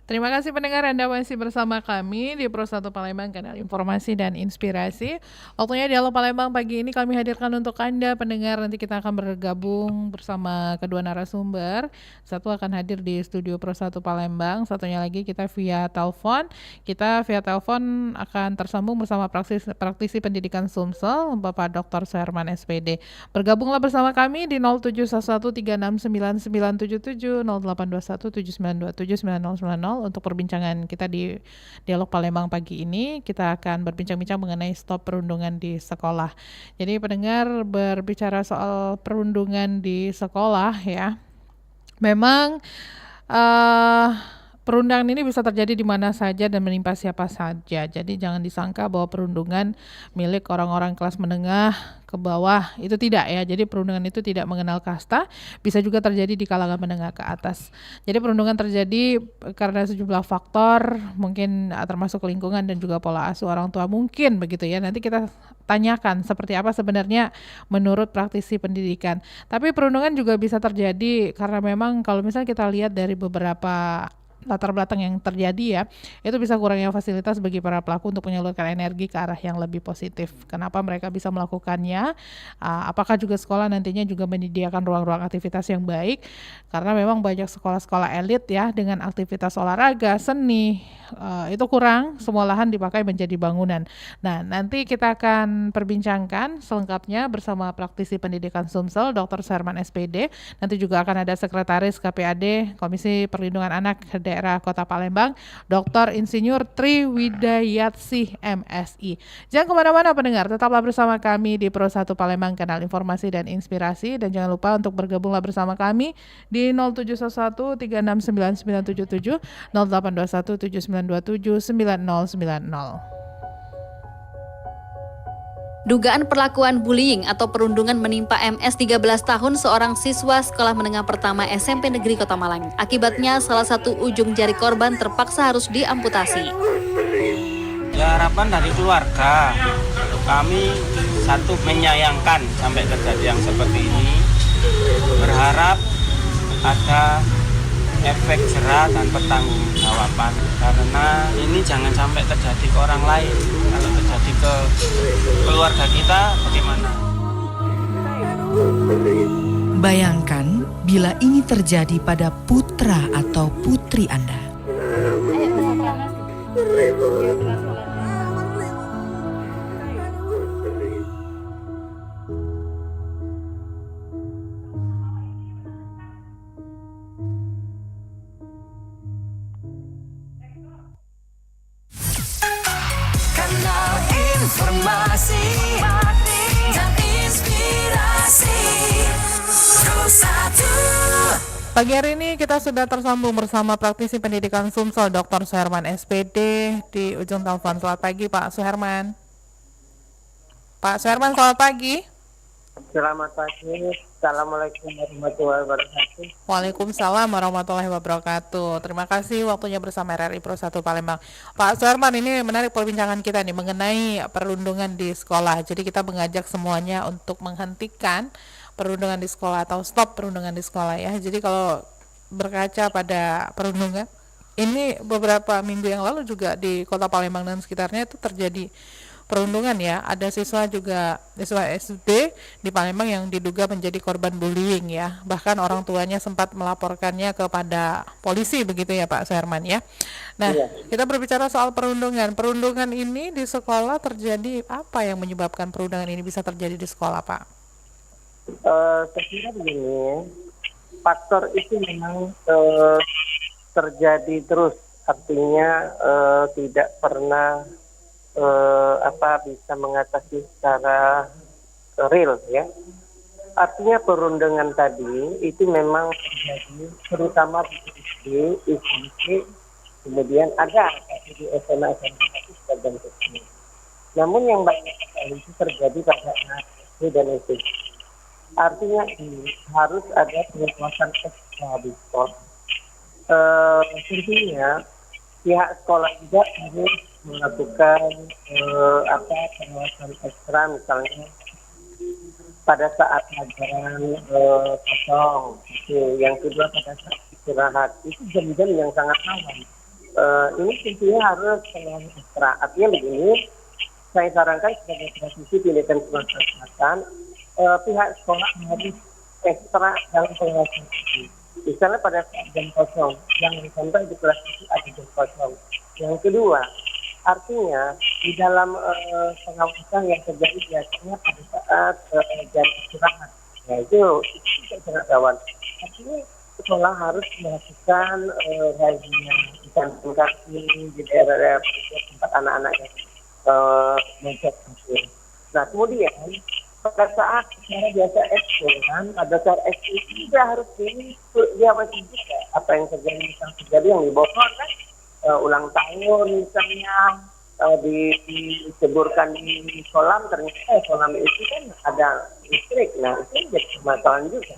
Terima kasih pendengar, Anda masih bersama kami di Pro 1 Palembang, kanal informasi dan inspirasi. Waktunya Dialog Palembang pagi ini kami hadirkan untuk Anda pendengar. Nanti kita akan bergabung bersama kedua narasumber. Satu akan hadir di studio Pro 1 Palembang, satunya lagi kita via telepon. Kita via telepon akan tersambung bersama praktisi pendidikan Sumsel, Bapak Dr. Suherman SPD. Bergabunglah bersama kami di 0711369977, 082179279090 untuk perbincangan kita di Dialog Palembang pagi ini. Kita akan berbincang-bincang mengenai stop perundungan di sekolah. Jadi pendengar, berbicara soal perundungan di sekolah ya, memang eh perundungan ini bisa terjadi di mana saja dan menimpa siapa saja. Jadi jangan disangka bahwa perundungan milik orang-orang kelas menengah ke bawah, itu tidak ya. Jadi perundungan itu tidak mengenal kasta, bisa juga terjadi di kalangan menengah ke atas. Jadi perundungan terjadi karena sejumlah faktor, mungkin termasuk lingkungan dan juga pola asuh orang tua, mungkin begitu ya. Nanti kita tanyakan seperti apa sebenarnya menurut praktisi pendidikan. Tapi perundungan juga bisa terjadi karena memang kalau misalnya kita lihat dari beberapa latar belakang yang terjadi ya, itu bisa kurangnya fasilitas bagi para pelaku untuk menyalurkan energi ke arah yang lebih positif. Kenapa mereka bisa melakukannya? Apakah juga sekolah nantinya juga menyediakan ruang-ruang aktivitas yang baik? Karena memang banyak sekolah-sekolah elit ya dengan aktivitas olahraga, seni, itu kurang, semua lahan dipakai menjadi bangunan. Nah, nanti kita akan perbincangkan selengkapnya bersama praktisi pendidikan Sumsel, Dr. Suherman SPD. Nanti juga akan ada Sekretaris KPAD, Komisi Perlindungan Anak Daerah Kota Palembang, Dr. Insinyur Tri Widayatsih MSI. Jangan kemana-mana pendengar, tetaplah bersama kami di Pro 1 Palembang, kanal informasi dan inspirasi. Dan jangan lupa untuk bergabunglah bersama kami di 0711 369977, 0821 7927 9090. Dugaan perlakuan bullying atau perundungan menimpa MS 13 tahun, seorang siswa sekolah menengah pertama SMP Negeri Kota Malang. Akibatnya salah satu ujung jari korban terpaksa harus diamputasi. Ya, harapan dari keluarga, kami satu menyayangkan sampai kejadian seperti ini. Berharap ada efek jerah dan pertanggungjawaban, karena ini jangan sampai terjadi ke orang lain. Kalau terjadi ke keluarga kita bagaimana? Bayangkan bila ini terjadi pada putra atau putri Anda. Kanal informasi dan inspirasi Pro 1. Pagi hari ini kita sudah tersambung bersama praktisi pendidikan Sumsel, Dr. Suherman SPD di ujung telepon. Selamat pagi Pak Suherman. Pak Suherman, selamat pagi. Selamat pagi. Assalamualaikum warahmatullahi wabarakatuh. Waalaikumsalam warahmatullahi wabarakatuh. Terima kasih waktunya bersama RRI Pro 1 Palembang. Pak Suherman, ini menarik perbincangan kita nih mengenai perundungan di sekolah. Jadi kita mengajak semuanya untuk menghentikan perundungan di sekolah atau stop perundungan di sekolah ya. Jadi kalau berkaca pada perundungan, ini beberapa minggu yang lalu juga di Kota Palembang dan sekitarnya itu terjadi perundungan ya. Ada siswa SD di Palembang yang diduga menjadi korban bullying ya. Bahkan orang tuanya sempat melaporkannya kepada polisi begitu ya Pak Suherman ya. Nah, kita berbicara soal perundungan. Perundungan ini di sekolah terjadi, apa yang menyebabkan perundungan ini bisa terjadi di sekolah Pak? Saya kira begini, faktor itu memang terjadi terus, artinya tidak pernah bisa mengatasi secara real ya. Artinya perundungan tadi itu memang terjadi terutama di SMP, kemudian ada di SMA dan SMP. Namun yang banyak sekali itu terjadi pada anak SD dan SMP. Artinya ini harus ada pengawasan ekstra di sekolah. Tentunya pihak sekolah juga harus melakukan pengawasan ekstra, misalnya pada saat pelajaran kosong, yang kedua pada saat istirahat, itu jam-jam yang sangat rawan. ini tentunya harus ekstra. Artinya begini, saya sarankan sebagai transisi pendidikan kesehatan, pihak sekolah harus ekstra dalam pengawasan itu. Misalnya pada saat jam kosong, jangan sampai di kelas itu ada jam kosong. Yang kedua, artinya di dalam pengawasan yang terjadi biasanya pada saat jam istirahat, ya itu sangat rawan. Artinya sekolah harus melakukan razia di samping kaki di daerah-daerah tempat anak-anak yang mencet kasur. Nah kemudian pada saat secara biasa ekskul kan, pada saat ekskul juga harus diawasi juga apa yang terjadi yang di Bogor kan, ulang tahun misalnya diceburkan di kolam, ternyata kolam itu kan ada listrik. Nah itu jadi permasalahan juga.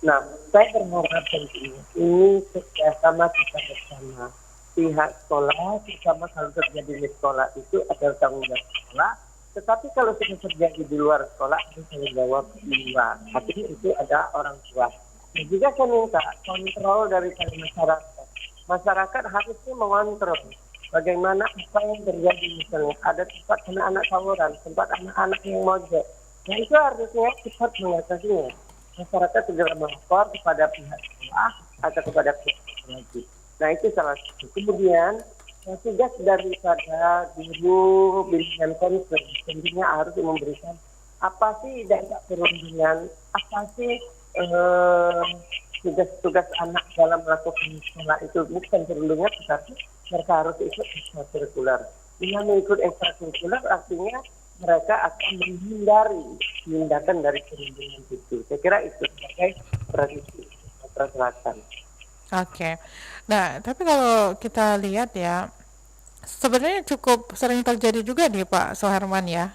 Nah saya berharap tentunya ini kerjasama kita bersama pihak sekolah, terutama kalau terjadi di sekolah itu adalah tanggung jawab sekolah. Tetapi kalau sudah terjadi di luar sekolah, itu tanggung jawab di luar. Artinya itu ada orang tua. Dan juga saya minta kontrol dari masyarakat. Masyarakat harusnya mengontrol bagaimana apa yang terjadi, misalnya ada tempat anak-anak tawuran, tempat anak-anak yang mojok. Nah itu harusnya cepat mengatasinya. Masyarakat segera melapor kepada pihak sekolah atau kepada pihak wajib. Nah itu salah satu. Kemudian tugas daripada guru bimbingan konseling tentunya harus memberikan apa sih dampak perundingan, apa sih tugas-tugas anak dalam melakukan sekolah itu, bukan perundingan tetapi mereka harus ikut ekstrakurikuler. Dengan mengikut ekstrakurikuler artinya mereka akan menghindari tindakan dari perundingan itu. Saya kira itu sebagai tradisi Selatan. Oke. Nah, tapi kalau kita lihat ya, sebenarnya cukup sering terjadi juga nih Pak Soherman ya,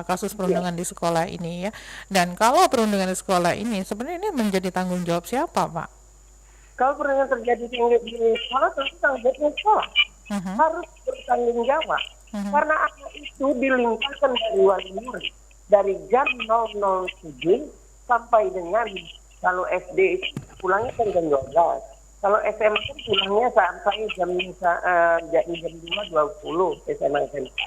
kasus perundungan di sekolah ini ya. Dan kalau perundungan di sekolah ini, sebenarnya ini menjadi tanggung jawab siapa Pak? Kalau perundungan terjadi di sekolah, tentu tanggung jawab sekolah. Harus bertanggung jawab. Karena anak itu dilimpahkan dari wali murid. Dari jam 007 sampai dengan, kalau SD itu pulangnya kan jam 12. Kalau SMA kan pulangnya sampai jam 2.20 SMA SMP.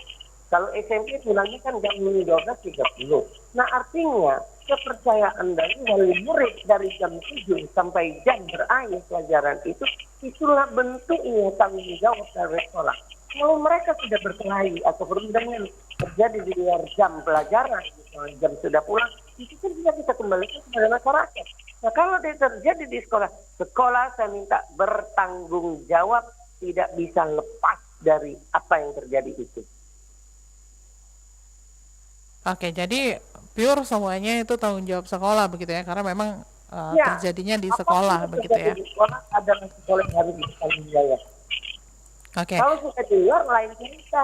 Kalau SMP pulangnya kan jam 12.30. Nah artinya kepercayaan dari wali murid dari jam 7 sampai jam berakhir pelajaran itu, itulah bentuknya tanggung jawab dari sekolah. Kalau mereka sudah berkelahi atau perundungan terjadi di luar jam pelajaran, misalnya jam sudah pulang, itu kan bisa kita kembalikan kepada masyarakat. Nah kalau dia terjadi di sekolah, sekolah saya minta bertanggung jawab, tidak bisa lepas dari apa yang terjadi itu. Oke, jadi pure semuanya itu tanggung jawab sekolah begitu ya, karena memang terjadinya di sekolah begitu ya. Di sekolah adalah sekolah yang harus bertanggung jawab. Oke. Kalau sudah di luar lain cerita.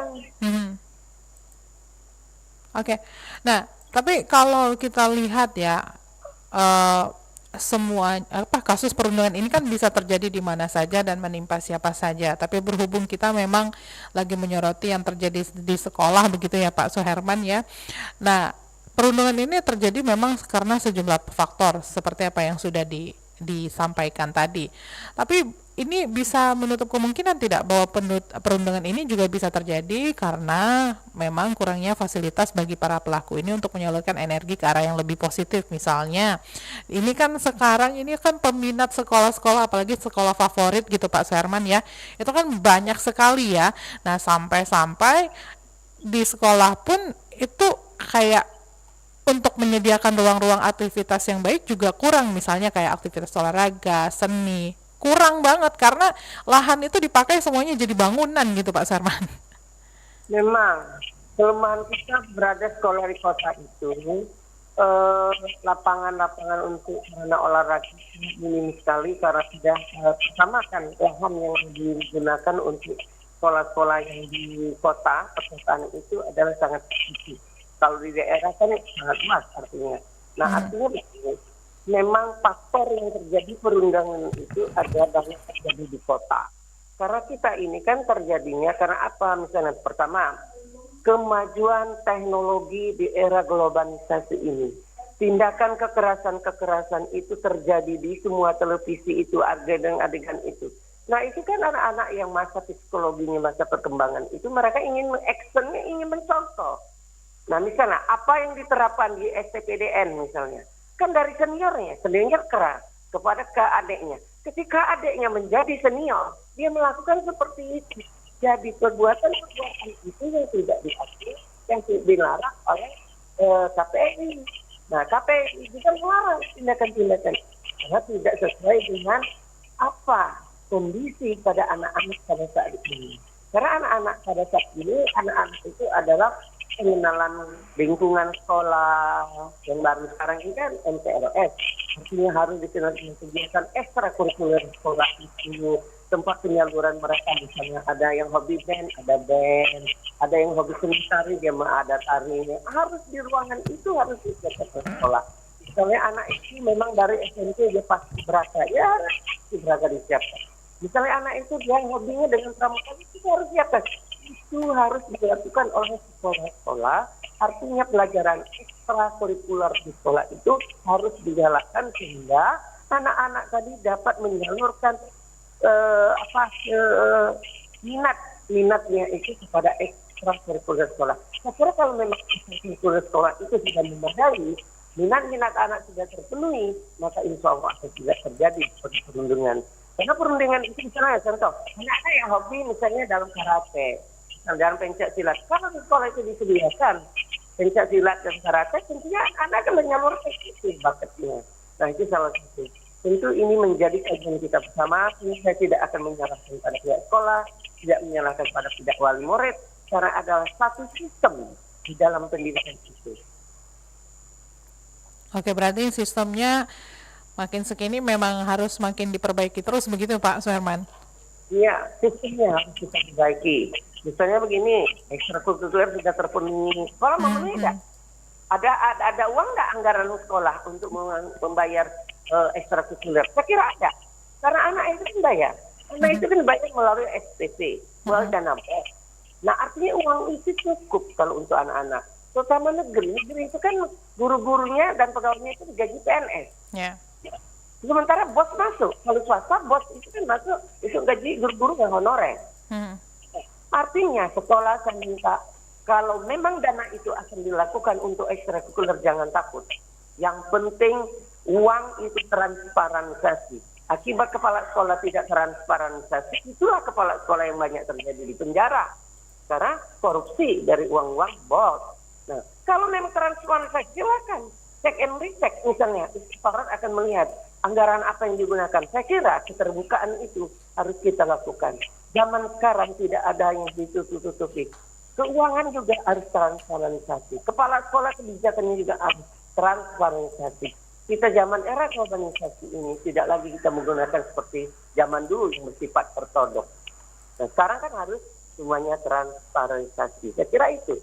Oke. Nah, tapi kalau kita lihat ya, semua kasus perundungan ini kan bisa terjadi di mana saja dan menimpa siapa saja. Tapi berhubung kita memang lagi menyoroti yang terjadi di sekolah begitu ya Pak Soherman ya. Nah, perundungan ini terjadi memang karena sejumlah faktor seperti apa yang sudah disampaikan tadi. Tapi ini bisa menutup kemungkinan tidak bahwa perundungan ini juga bisa terjadi karena memang kurangnya fasilitas bagi para pelaku ini untuk menyalurkan energi ke arah yang lebih positif. Misalnya, ini kan sekarang ini kan peminat sekolah-sekolah, apalagi sekolah favorit gitu Pak Soherman ya, itu kan banyak sekali ya. Nah sampai-sampai di sekolah pun itu kayak untuk menyediakan ruang-ruang aktivitas yang baik juga kurang, misalnya kayak aktivitas olahraga, seni, kurang banget karena lahan itu dipakai semuanya jadi bangunan gitu Pak Sarman. Memang kelemahan kita berada sekolah di kota itu, lapangan-lapangan untuk sarana olahraga minim sekali karena tidak pertama kan lahan yang digunakan untuk sekolah-sekolah yang di kota perkotaan itu adalah sangat sedikit. Kalau di daerah kan sangat luas artinya. Nah artinya begini, memang faktor yang terjadi perundangan itu ada banyak terjadi di kota. Karena kita ini kan terjadinya karena apa? Misalnya pertama, kemajuan teknologi di era globalisasi ini. Tindakan kekerasan-kekerasan itu terjadi di semua televisi itu, adegan-adegan itu. Nah itu kan anak-anak yang masa psikologinya, masa perkembangan itu mereka ingin mengactionnya, ingin mencontoh. Nah misalnya apa yang diterapkan di STPDN misalnya, kan dari seniornya keras kepada ke adiknya. Ketika adiknya menjadi senior, dia melakukan seperti itu. Jadi perbuatan-perbuatan itu yang tidak diakui, yang dilarang oleh KPI. Nah KPI juga melarang tindakan-tindakan karena tidak sesuai dengan apa kondisi pada anak-anak pada saat ini. Karena anak-anak pada saat ini, anak-anak itu adalah pengenalan lingkungan sekolah yang baru sekarang ini kan MTLS. Artinya harus dikenal dengan kegiatan ekstrakurikuler sekolah itu, tempat penyaluran mereka, misalnya ada yang hobi band, ada yang hobi seni tari, dia ada tarinya. Harus di ruangan itu harus disiapkan sekolah. Misalnya anak itu memang dari SMP dia pasti berasa, ya pasti berasa disiapkan. Misalnya anak itu dia hobinya dengan pramuka, itu harus siapkan. Itu harus dilakukan oleh sekolah-sekolah. Artinya pelajaran ekstrakurikuler di sekolah itu harus dijalankan sehingga anak-anak tadi dapat menyalurkan minatnya itu kepada ekstrakurikuler sekolah. Saya kira kalau memang ekstrakurikuler sekolah itu sudah memadai, minat anak sudah terpenuhi, maka insya Allah akan tidak terjadi perundungan. Karena perundungan itu misalnya contoh, anak-anak yang hobi misalnya dalam karate, dalam pencak silat. Kalau di sekolah itu disediakan pencak silat dan karate, tentunya anak akan menyalurkan itu bakatnya. Nah itu salah satu. Tentu ini menjadi kajian kita bersama. Saya tidak akan menyalahkan pada pihak sekolah, tidak menyalahkan pada pihak wali murid, karena adalah satu sistem di dalam pendidikan itu. Oke, berarti sistemnya makin sekini memang harus makin diperbaiki terus begitu Pak Suherman? Iya, sistemnya harus kita perbaiki. Misalnya begini, ekstrakurikuler sudah terpenuhi. Sekolah memenuhi nggak? Ada uang nggak anggaran sekolah untuk membayar ekstrakurikuler? Saya kira ada. Karena anak itu kan bayar. Anak itu kan bayar melalui SPP, melalui dana BOS. Nah artinya uang itu cukup kalau untuk anak-anak. Terutama negeri itu kan guru-gurunya dan pegawainya itu digaji PNS. Ya. Sementara bos masuk. Kalau swasta bos itu kan masuk, itu gaji guru-guru yang honorer. Artinya sekolah saya minta, kalau memang dana itu akan dilakukan untuk ekstrakurikuler jangan takut. Yang penting uang itu transparansi. Akibat kepala sekolah tidak transparansi, itulah kepala sekolah yang banyak terjadi di penjara. Karena korupsi dari uang-uang bos. Nah, kalau memang transparansi, silakan cek and recheck misalnya. Inspektorat akan melihat anggaran apa yang digunakan. Saya kira keterbukaan itu harus kita lakukan. Zaman sekarang tidak ada yang ditutup-tutupi. Keuangan juga harus transparansi. Kepala sekolah kebijakannya juga harus transparansi. Kita zaman era globalisasi ini tidak lagi kita menggunakan seperti zaman dulu yang bersifat ortodok. Nah, sekarang kan harus semuanya transparansi. Saya kira itu.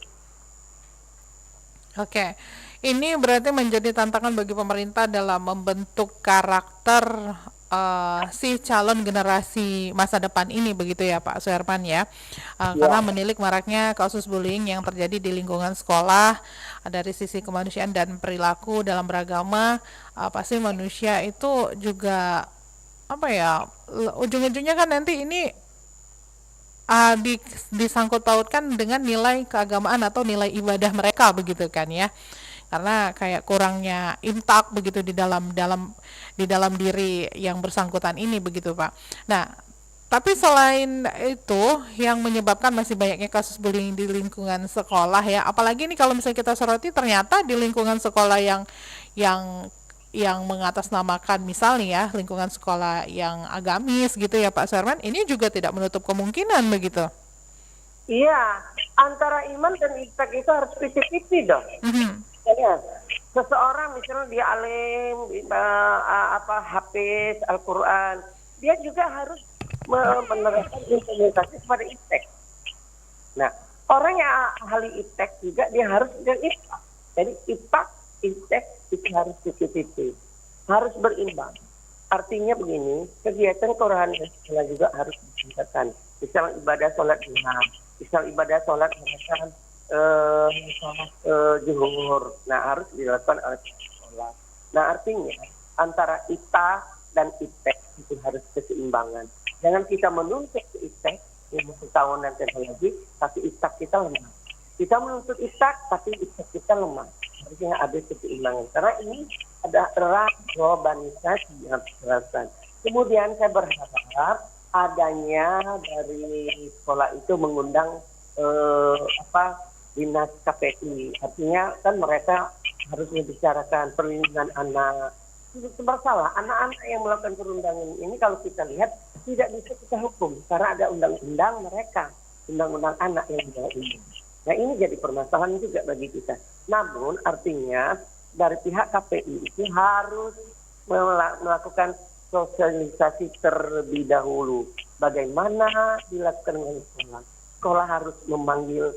Oke, ini berarti menjadi tantangan bagi pemerintah dalam membentuk karakter si calon generasi masa depan ini begitu ya Pak Suherman ya. Karena menilik maraknya kasus bullying yang terjadi di lingkungan sekolah dari sisi kemanusiaan dan perilaku dalam beragama, pasti manusia itu juga ujung-ujungnya kan nanti ini disangkut pautkan dengan nilai keagamaan atau nilai ibadah mereka begitu kan ya. Karena kayak kurangnya imtak begitu di dalam diri yang bersangkutan ini begitu Pak. Nah, tapi selain itu yang menyebabkan masih banyaknya kasus bullying di lingkungan sekolah ya, apalagi nih kalau misalnya kita soroti ternyata di lingkungan sekolah yang mengatasnamakan misalnya ya lingkungan sekolah yang agamis gitu ya Pak Suherman, ini juga tidak menutup kemungkinan begitu. Iya, antara iman dan imtak itu harus 50-50 dong. Ya, seseorang misalnya dia alim, hafiz Al-Quran, dia juga harus menerapkan implementasi kepada iptek. Nah, orang yang ahli iptek juga dia harus dengan iptek. Jadi iptek itu harus 50-50, harus berimbang. Artinya begini, kegiatan kerohanian sekolah juga harus ditingkatkan. Misal ibadah sholat imam, misal ibadah sholat mengerjakan zuhur. Nah, harus dilakukan oleh sekolah. Nah, artinya antara ITA dan IPTEK itu harus keseimbangan. Jangan kita menuntut ke iptek, ilmu pengetahuan dan teknologi, tapi iptek kita lemah. Kita menuntut iptek, tapi iptek kita lemah. Harusnya ada keseimbangan. Karena ini ada globalisasi yang terasa. Kemudian saya berharap adanya dari sekolah itu mengundang dinas KPI. Artinya kan mereka harus membicarakan perlindungan anak. Bersalah anak-anak yang melakukan perundangan ini kalau kita lihat tidak bisa kita hukum karena ada undang-undang mereka, undang-undang anak yang dibawa ini. Nah ini jadi permasalahan juga bagi kita. Namun artinya dari pihak KPI itu harus melakukan sosialisasi terlebih dahulu. Bagaimana dilakukan dengan sekolah? Sekolah harus memanggil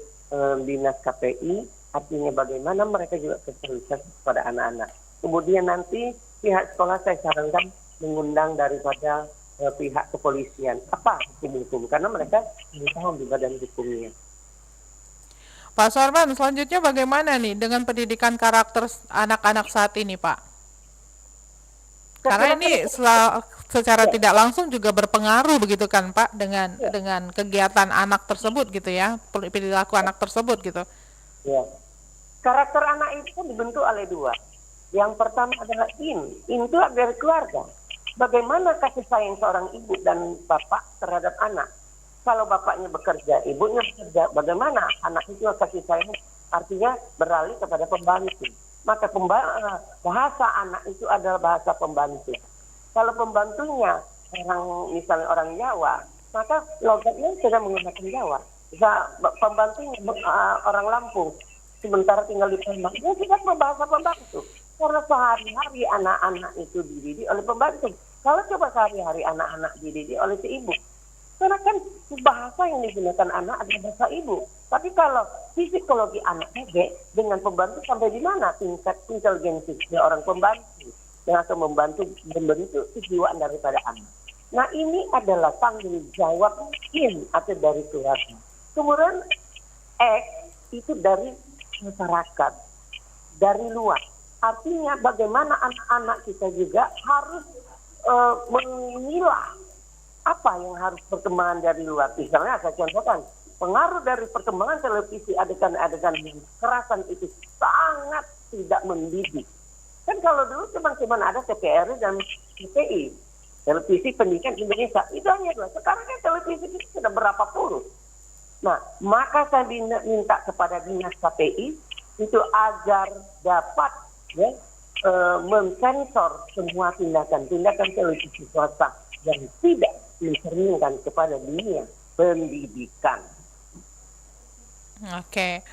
dinas KPI, artinya bagaimana mereka juga sosialisasi kepada anak-anak. Kemudian nanti pihak sekolah saya sarankan mengundang daripada pihak kepolisian. Apa hukum-hukum? Karena mereka tahu di badan hukumnya. Pak Suherman, selanjutnya bagaimana nih dengan pendidikan karakter anak-anak saat ini, Pak? Karena ini secara tidak langsung juga berpengaruh begitu kan, Pak, dengan kegiatan anak tersebut gitu ya, perilaku anak tersebut gitu. Ya. Karakter anak itu dibentuk oleh dua. Yang pertama adalah itu dari keluarga. Bagaimana kasih sayang seorang ibu dan bapak terhadap anak? Kalau bapaknya bekerja, ibunya bekerja, bagaimana anak itu kasih sayang? Artinya beralih kepada pembantu. Maka bahasa anak itu adalah bahasa pembantu. Kalau pembantunya misalnya orang Jawa, maka logatnya sudah menggunakan Jawa. Bisa pembantunya orang Lampung, sementara tinggal di Palembang, dia tidak berbahasa pembantu. Karena sehari-hari anak-anak itu dididik oleh pembantu. Kalau coba sehari-hari anak-anak dididik oleh si ibu, karena kan bahasa yang digunakan anak adalah bahasa ibu. Tapi kalau psikologi anak dengan pembantu sampai di mana tingkat inteligensi orang pembantu yang akan membentuk kejiwaan daripada anak. Nah ini adalah tanggung jawab atau dari keluarga. Kemudian itu dari masyarakat, dari luar. Artinya bagaimana anak-anak kita juga harus memilah apa yang harus perkembangan dari luar. Misalnya saya contohkan, pengaruh dari perkembangan televisi adegan-adegan yang kekerasan itu sangat tidak mendidik. Kan kalau dulu cuma ada TVRI dan TPI, Televisi Pendidikan Indonesia, itu hanya dua. Sekarang kan televisi itu sudah berapa puluh. Nah, maka saya minta kepada dinas KPI itu agar dapat mensensor semua tindakan televisi swasta yang tidak mencerminkan kepada dunia pendidikan. Oke,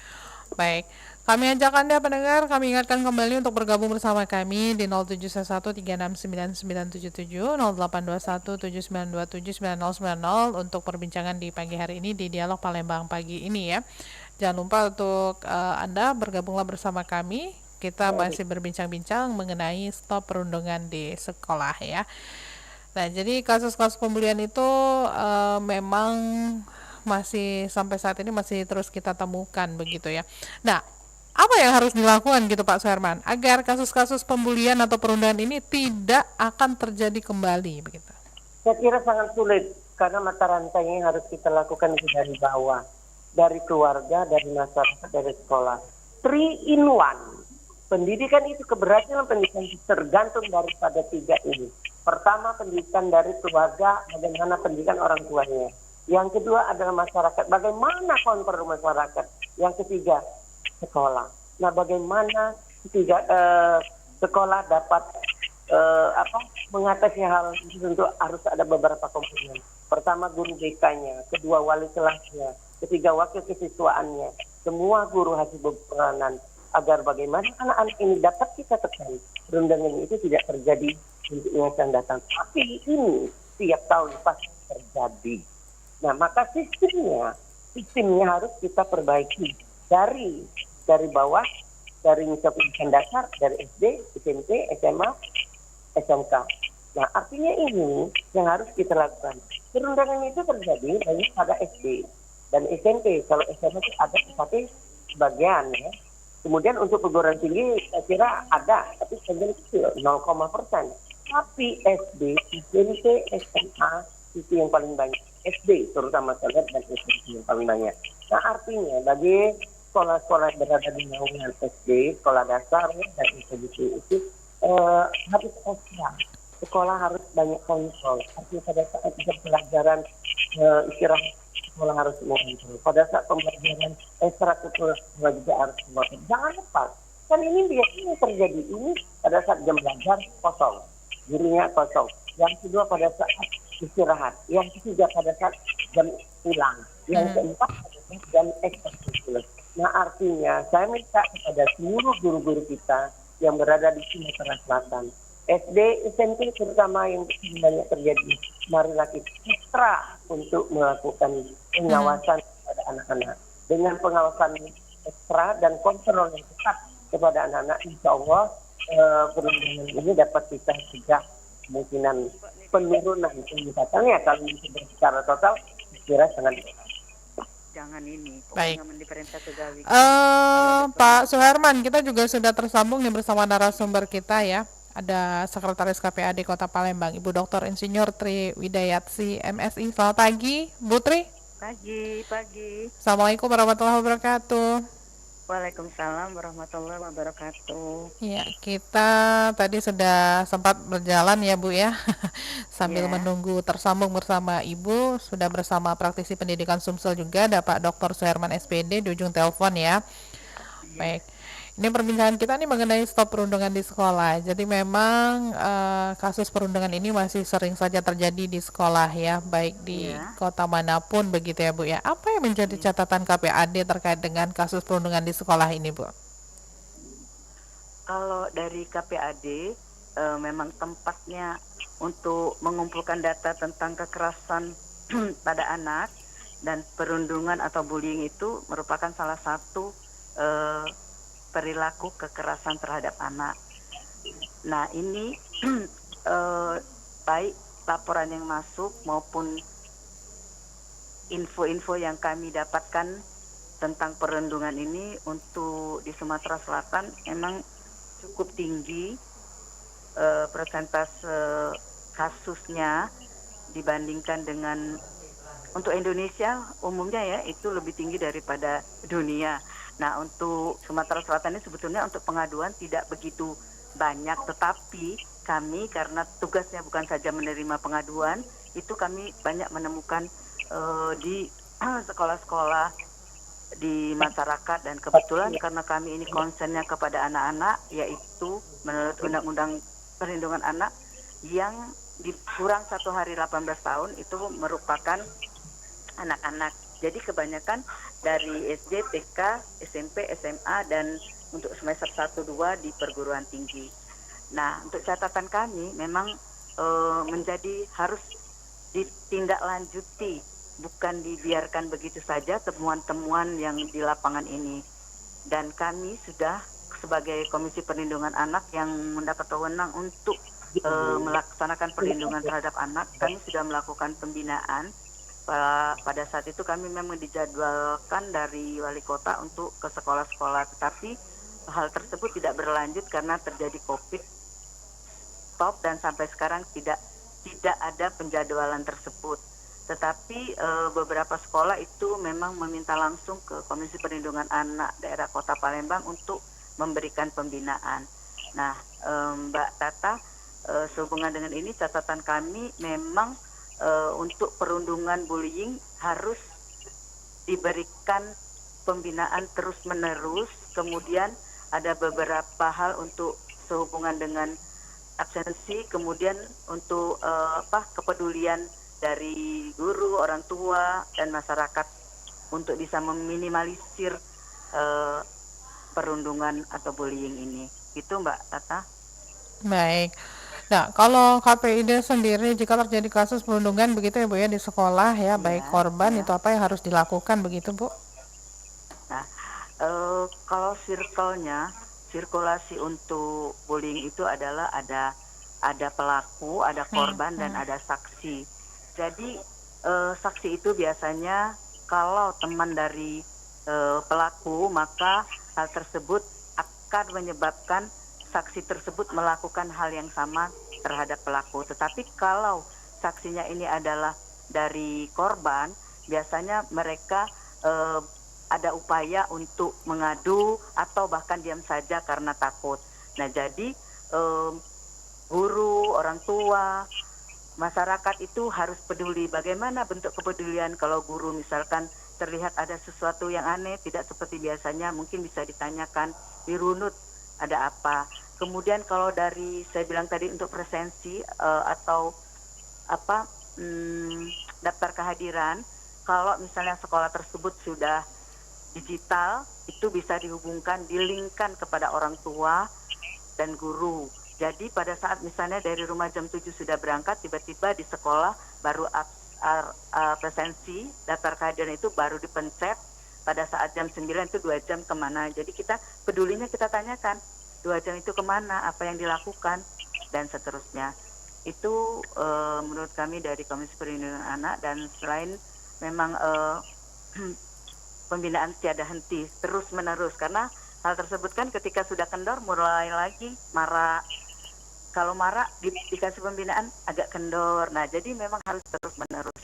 baik. Kami ajak Anda pendengar, kami ingatkan kembali untuk bergabung bersama kami di 0711369977, 082179279090 untuk perbincangan di pagi hari ini di Dialog Palembang pagi ini ya. Jangan lupa untuk Anda bergabunglah bersama kami. Kita masih berbincang-bincang mengenai stop perundungan di sekolah ya. Nah, jadi kasus-kasus pembulian itu memang masih sampai saat ini masih terus kita temukan begitu ya. Nah, apa yang harus dilakukan gitu Pak Suherman agar kasus-kasus pembulian atau perundungan ini tidak akan terjadi kembali begitu? Saya kira sangat sulit karena mata rantainya harus kita lakukan dari bawah, dari keluarga, dari masyarakat, dari sekolah. 3 in 1. Pendidikan itu, keberhasilan pendidikan itu tergantung daripada 3 ini. Pertama, pendidikan dari keluarga, bagaimana pendidikan orang tuanya. Yang kedua adalah masyarakat, bagaimana kontrol masyarakat. Yang ketiga, sekolah. Nah, bagaimana sekolah dapat mengatasi hal itu, tentu harus ada beberapa komponen. Pertama, guru BK-nya, kedua, wali kelasnya, ketiga, wakil kesiswaannya. Semua guru harus berperanan agar bagaimana anak-anak ini dapat kita tekan perundungan itu tidak terjadi untuk yang akan datang. Tapi ini setiap tahun pasti terjadi. Nah, maka sistemnya harus kita perbaiki dari bawah, dari misalnya pendidikan dasar, dari SD, SMP, SMA, SMK. Nah, artinya ini yang harus kita lakukan. Perundungan itu terjadi banyak pada SD dan SMP. Kalau SMA itu ada tapi sebagian ya. Kemudian untuk perguruan tinggi saya kira ada, tapi sebenarnya kecil, 0,%. Tapi SD, SMP, SMA, itu yang paling banyak. SD terutama saya lihat dan SMP yang paling banyak. Nah artinya bagi sekolah-sekolah yang berada di naungan SD, sekolah dasar ya, dan itu harus ekstra. Sekolah harus banyak kontrol. Artinya pada saat pembelajaran istirahat sekolah harus mengontrol. Pada saat pembelajaran ekstrakurikuler sekolah juga harus mengontrol. Jangan lupa, kan ini biasanya terjadi ini pada saat jam belajar kosong, gurunya kosong. Yang kedua pada saat istirahat. Yang ketiga pada saat jam pulang. Yang keempat pada saat jam ekstrakurikuler. Nah artinya saya minta kepada seluruh guru-guru kita yang berada di Sumatera Selatan, SD, SMP terutama yang banyak terjadi, marilah kita ekstra untuk melakukan pengawasan kepada anak-anak. Dengan pengawasan ekstra dan kontrol yang ketat kepada anak-anak, insya Allah perundungan ini dapat kita cegah kemungkinan penurunan peningkatannya. Kalau bisa secara total, kira sangat jangan ini. Baik. Jangan diperintah kegawi. Pak Suherman, kita juga sudah tersambung nih bersama narasumber kita ya. Ada Sekretaris KPAD Kota Palembang, Ibu Dr. Insinyur Tri Widayatsi, MSI. Selamat pagi, Bu Tri. Pagi. Assalamualaikum warahmatullahi wabarakatuh. Waalaikumsalam warahmatullahi wabarakatuh. Ya, kita tadi sudah sempat berjalan ya Bu ya. Sambil Ya. menunggu tersambung bersama Ibu, sudah bersama praktisi pendidikan Sumsel juga, ada Pak Dr. Suherman SPD di ujung telepon ya. Baik. Ini perbincangan kita nih mengenai stop perundungan di sekolah. Jadi memang kasus perundungan ini masih sering saja terjadi di sekolah ya, baik di Ya. kota manapun begitu ya Bu ya. Apa yang menjadi catatan KPAD terkait dengan kasus perundungan di sekolah ini Bu? Kalau dari KPAD memang tempatnya untuk mengumpulkan data tentang kekerasan pada anak dan perundungan atau bullying itu merupakan salah satu perilaku kekerasan terhadap anak. Nah ini baik laporan yang masuk maupun info-info yang kami dapatkan tentang perundungan ini untuk di Sumatera Selatan memang cukup tinggi persentase kasusnya dibandingkan dengan untuk Indonesia umumnya ya itu lebih tinggi daripada dunia. Nah untuk Sumatera Selatan ini sebetulnya untuk pengaduan tidak begitu banyak, tetapi kami karena tugasnya bukan saja menerima pengaduan, itu kami banyak menemukan di sekolah-sekolah di masyarakat dan kebetulan karena kami ini concernnya kepada anak-anak, yaitu menurut Undang-Undang Perlindungan Anak yang kurang 1 hari 18 tahun itu merupakan anak-anak. Jadi kebanyakan dari SD, TK, SMP, SMA dan untuk semester 1-2 di perguruan tinggi. Nah, untuk catatan kami memang menjadi harus ditindaklanjuti, bukan dibiarkan begitu saja temuan-temuan yang di lapangan ini. Dan kami sudah sebagai Komisi Perlindungan Anak yang mendapat wewenang untuk melaksanakan perlindungan terhadap anak, kami sudah melakukan pembinaan. Pada saat itu kami memang dijadwalkan dari wali kota untuk ke sekolah-sekolah, tetapi hal tersebut tidak berlanjut karena terjadi COVID stop dan sampai sekarang tidak ada penjadwalan tersebut. Tetapi beberapa sekolah itu memang meminta langsung ke Komisi Perlindungan Anak daerah Kota Palembang untuk memberikan pembinaan. Nah, Mbak Tata, sehubungan dengan ini catatan kami memang untuk perundungan bullying harus diberikan pembinaan terus-menerus. Kemudian ada beberapa hal untuk sehubungan dengan absensi, kemudian untuk kepedulian dari guru, orang tua, dan masyarakat untuk bisa meminimalisir perundungan atau bullying ini. Itu Mbak Tata. Baik. Nah, kalau KPID sendiri jika terjadi kasus perundungan begitu ya Bu ya di sekolah ya, baik korban itu apa yang harus dilakukan begitu Bu? Nah, kalau sirkulasi untuk bullying itu adalah ada pelaku, ada korban dan ada saksi. Jadi saksi itu biasanya kalau teman dari pelaku, maka hal tersebut akan menyebabkan saksi tersebut melakukan hal yang sama terhadap pelaku. Tetapi kalau saksinya ini adalah dari korban, biasanya mereka ada upaya untuk mengadu atau bahkan diam saja karena takut. Nah, jadi guru, orang tua, masyarakat itu harus peduli. Bagaimana bentuk kepedulian kalau guru misalkan terlihat ada sesuatu yang aneh, tidak seperti biasanya, mungkin bisa ditanyakan, dirunut ada apa. Kemudian kalau dari saya bilang tadi untuk presensi atau apa daftar kehadiran, kalau misalnya sekolah tersebut sudah digital, itu bisa dihubungkan, dilingkan kepada orang tua dan guru. Jadi pada saat misalnya dari rumah jam 7 sudah berangkat, tiba-tiba di sekolah baru presensi, daftar kehadiran itu baru dipencet, pada saat jam 9 itu 2 jam kemana. Jadi kita pedulinya kita tanyakan, 2 jam itu kemana, apa yang dilakukan, dan seterusnya. Itu menurut kami dari Komisi Perlindungan Anak, dan selain memang pembinaan tiada henti, terus menerus, karena hal tersebut kan ketika sudah kendor mulai lagi marah. Kalau marah dikasih pembinaan agak kendor. Nah, jadi memang harus terus menerus.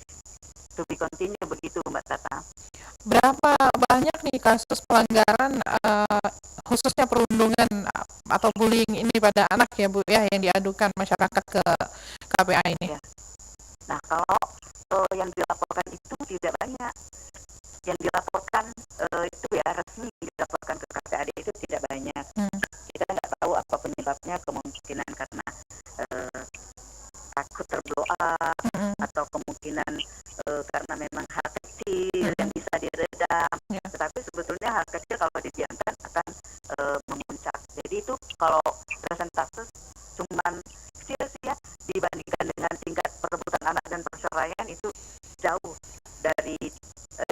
To be continue begitu, Mbak Tata. Berapa banyak nih kasus pelanggaran khususnya perundungan atau bullying ini pada anak ya Bu ya, yang diadukan masyarakat ke KPA ini? Ya. Nah, kalau yang dilaporkan itu tidak banyak. Yang dilaporkan itu ya resmi dilaporkan ke KPAD itu tidak banyak. Kita nggak tahu apa penyebabnya, kemungkinan karena takut terbloa atau kemungkinan karena memang hal kecil yang bisa diredam. Tetapi sebetulnya hal kecil kalau didiamkan akan memuncak. Jadi itu kalau persentase cuman kecil sih ya, dibandingkan dengan tingkat perebutan anak dan perceraian itu jauh dari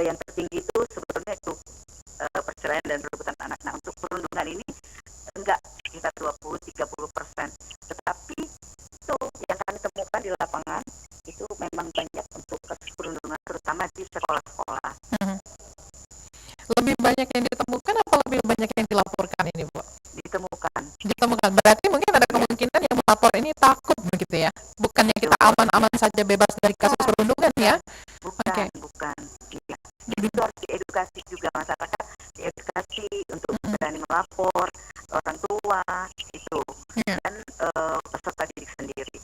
yang tertinggi itu sebetulnya itu perceraian dan perebutan anak. Nah, untuk perundungan ini enggak sekitar 20-30%. Tetapi itu yang kami temukan di lapangan itu memang banyak untuk kasus perundungan, terutama di sekolah-sekolah. Lebih banyak yang ditemukan apa lebih banyak yang dilaporkan ini, Bu? Ditemukan. Berarti mungkin ada kemungkinan yang melapor ini takut begitu ya? Bukannya kita aman-aman saja bebas dari kasus perundungan ya? Bukan. Ya. Jadi itu harus diedukasi juga masyarakat, diedukasi untuk berani melapor, orang tua itu, dan peserta didik sendiri.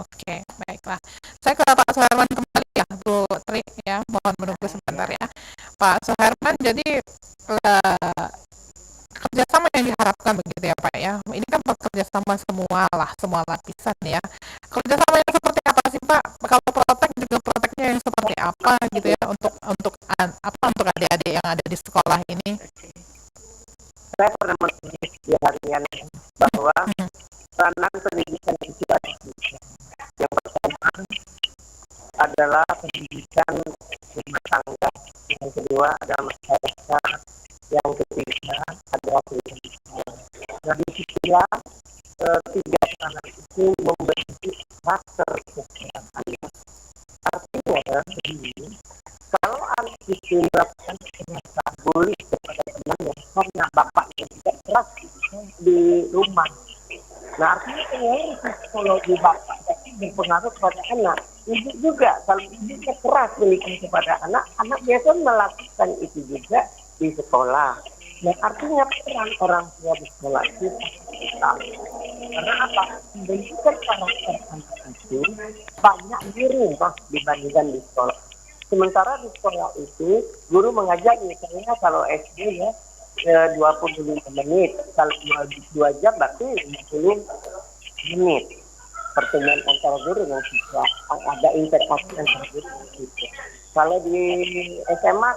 Oke, baiklah. Saya ke Pak Suherman kembali ya, Bu Tri ya. Mohon menunggu sebentar ya. Pak Suherman, jadi kerjasama yang diharapkan begitu ya Pak ya. Ini kan kerjasama semua lapisan ya. Kerjasama yang seperti apa sih Pak? Kalau protek juga proteknya yang seperti apa gitu ya untuk adik-adik yang ada di sekolah ini? Saya pernah menulis di harian bahwa peranan pendidikan itu ada tiga. Yang pertama adalah pendidikan rumah tangga, yang kedua adalah masyarakat, yang ketiga adalah pendidikan. Nah, disitulah tiga peranan itu membentuk karakter seseorang anak. Artinya kalau anak itu melakukan kekerasan bully kepada temannya karena bapaknya tidak keras di rumah. Nah, artinya psikologi bapak tapi berpengaruh kepada anak. Ibu juga, kalau ibunya keras berikan kepada anak, anak biasa melakukan itu juga di sekolah. Nah, artinya peran orang tua di sekolah itu vital. Karena apa? Membentukkan karakter anak itu banyak di rumah dibandingkan di sekolah. Sementara di sekolah itu guru mengajar misalnya kalau SD ya 25 menit, kalau 2 jam berarti 50 menit pertemuan antara guru dan siswa, ada interaksi antara guru dan siswa. Kalau di SMA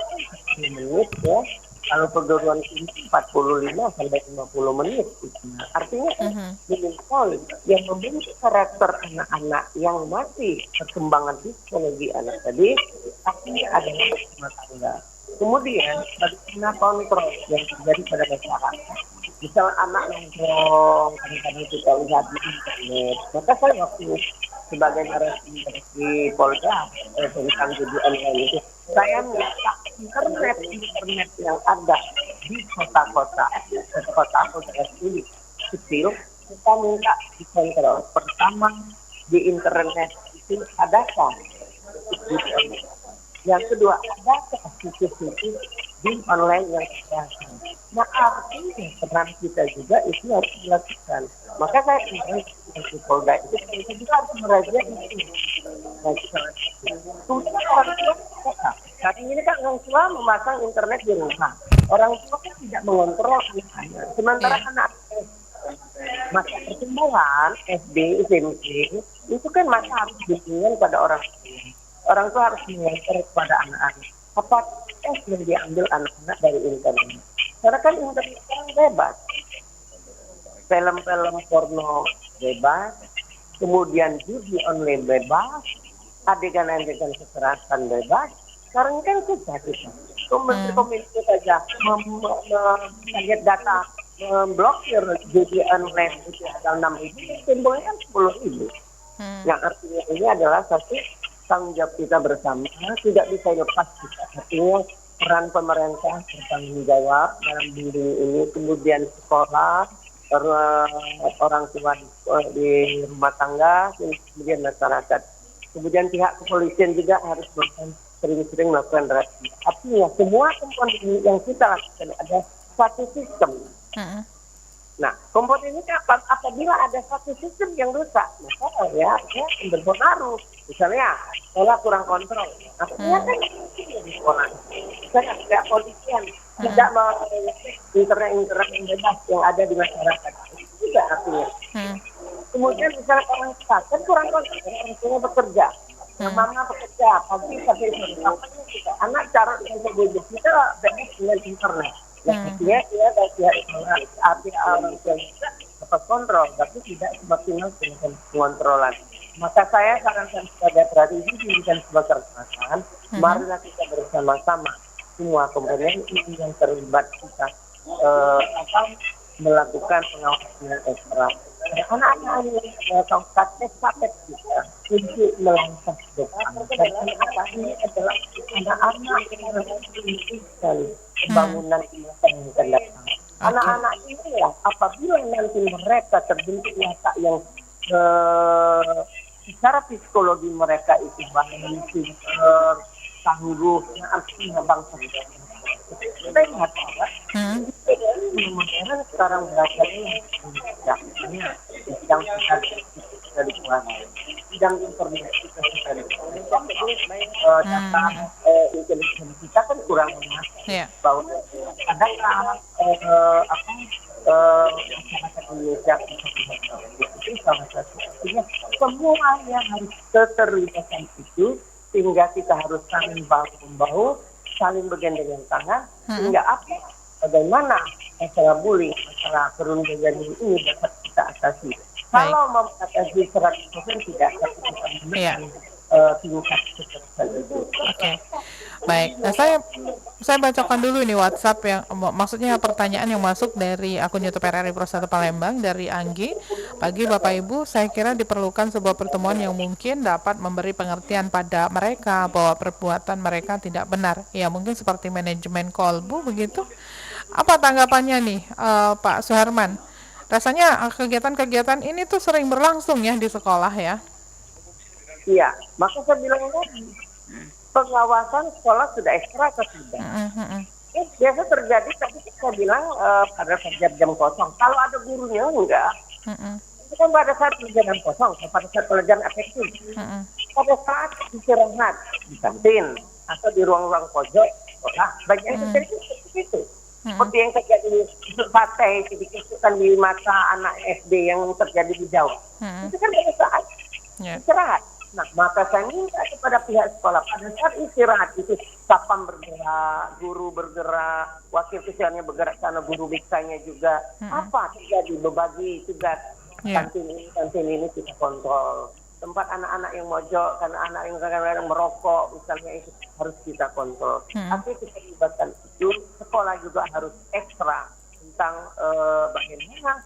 10 menit ya, kalau perguruan tinggi 45 sampai 50 menit. Artinya minimal yang membentuk karakter anak-anak yang masih perkembangan psikologi anak tadi, artinya adalah rumah tangga. Kemudian bagaimana kontrol yang terjadi pada masyarakat. Misal anak nongkrong, kadang-kadang kita lihat di internet. Maka saya waktu sebagai narasumber di Polda tentang judi online itu, saya minta internet yang ada di kota-kota kecil, kita minta dikontrol. Pertama di internet adakah yang kedua, adakah CCTV di online yang kesehatan? Nah, artinya peran kita juga itu harus dilakukan. Maka saya kemarin di Polda itu kita juga harus merajia itu. Kemudian orang tua, saat ini kan orang tua memasang internet di rumah. Orang tua kan tidak mengontrol anak. Sementara anak masa pertumbuhan SD, SMP itu kan masa harus bimbingan pada orang tua. Orang tua harus mengajar kepada anak-anak apa yang diambil anak-anak dari internet. Karena kan internet sekarang bebas, film-film porno bebas, kemudian judi online bebas, adegan-adegan kekerasan bebas. Sekarang kan susah kita. Kominfo saja melihat data memblokir judi online itu ada 6.000, simbolnya kan 10.000. Yang artinya ini adalah satu tanggung jawab kita bersama, tidak bisa lepas kita. Artinya peran pemerintah bertanggung jawab dalam bimbing ini, kemudian sekolah, orang tua di rumah tangga, kemudian masyarakat. Kemudian pihak kepolisian juga harus sering-sering melakukan razia. Artinya semua komponen yang kita lakukan ada satu sistem. Nah, komponen ini apabila ada satu sistem yang rusak, maka ya berpengaruh. Misalnya sekolah kurang kontrol, artinya kan di sekolah. Misalnya tidak polisian, tidak internet yang bebas yang ada di masyarakat, itu juga artinya. Kemudian misalnya orang tua kan kurang kontrol, orang tua bekerja, mama bekerja, pagi sampai sore, anak cara untuk belajar kita bebas dengan internet. Artinya dia dari pihak orang tua juga dapat kontrol, tapi tidak maksimal dengan pengontrolan. Maka saya sarankan kepada tradisi pendidikan sebagai kekuasaan, marilah kita bersama-sama semua komponen ini yang terlibat kita melakukan pengawasan ekstra. Anak-anak ini kakek kita untuk melangkah ke depan. Dan anak-anak ini adalah anak-anak yang menentukan pembangunan masa yang akan datang. Anak-anak ini ya, apabila nanti mereka terbentuk watak yang secara psikologi mereka itu baik, tangguh, artinya bangsa kita ingat modern sekarang belajar ini bidang kita dikuasai, bidang informasi kita dikuasai, data intelijen kita kan kurang menguasai. Bahwa adakah masyarakat Indonesia itu salah satu. Artinya semua yang harus keterlibatan itu, sehingga kita harus saling bahu-membahu, saling bergandengan tangan, sehingga bagaimana masalah bullying, masalah perundungan ini dapat kita atasi. Kalau mau mengatasi 100% tidak, tapi kita menekan tingkat kekerasan itu. Oke. Baik, nah saya bacakan dulu ini WhatsApp yang maksudnya pertanyaan yang masuk dari akun YouTube RRI Pro 1 Palembang dari Anggi. Pagi Bapak Ibu, saya kira diperlukan sebuah pertemuan yang mungkin dapat memberi pengertian pada mereka bahwa perbuatan mereka tidak benar. Ya mungkin seperti manajemen kolbu begitu. Apa tanggapannya nih Pak Suherman? Rasanya kegiatan-kegiatan ini tuh sering berlangsung ya di sekolah ya? Iya, maka saya bilang tadi pengawasan sekolah sudah ekstra atau tidak? Biasa terjadi, tapi saya bilang pada saat jam kosong. Kalau ada gurunya enggak, itu kan pada saat pelajaran kosong, pada saat pelajaran efektif. Pada saat istirahat di kantin atau di ruang-ruang pojok sekolah, banyak yang terjadi seperti itu. Seperti yang terjadi partai dikisahkan di mata anak SD yang terjadi di Jawa. Itu kan pada saat istirahat. Nah, maka saya minta kepada pihak sekolah pada saat istirahat itu sapam bergerak, guru bergerak, wakil ketuanya bergerak karena guru biksanya juga. Apa terjadi berbagi tugas kantin ini kita kontrol. Tempat anak-anak yang mojok, karena anak yang kadang-kadang merokok misalnya itu harus kita kontrol. Tapi kita libatkan itu, sekolah juga harus ekstra tentang bagaimana